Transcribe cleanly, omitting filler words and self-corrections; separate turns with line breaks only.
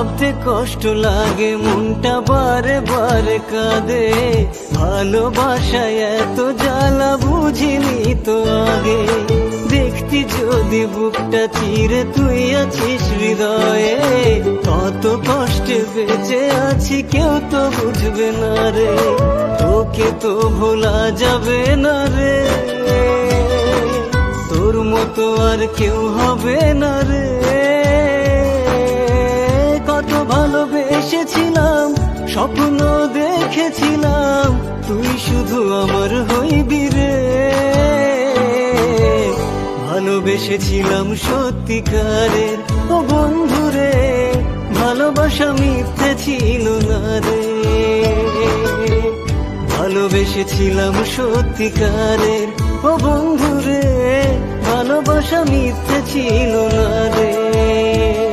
ভাবতে কষ্ট লাগে, মনটা বারে বারে কাঁদে। ভালোবাসায় এত জ্বালা বুঝিনি তো আগে। দেখতি যদি বুকটা চিরে তুই আছিস হৃদয়ে, কত কষ্টে বেঁচে আছি কেউ তো বুঝবে না রে। তোকে তো ভোলা যাবে না রে, তোর মতো আর কেউ হবে না রে। কত ভালোবেসেছিলাম, স্বপ্ন দেখেছিলাম, তুই শুধু আমার হইবি রে। ভালোবেসেছিলাম সত্যিকারের ও বন্ধুরে, ভালোবাসা মিথ্যে ছিল না রে। ভালোবেসেছিলাম সত্যিকারের ও বন্ধুরে, ভালোবাসা মিথ্যে ছিল না রে।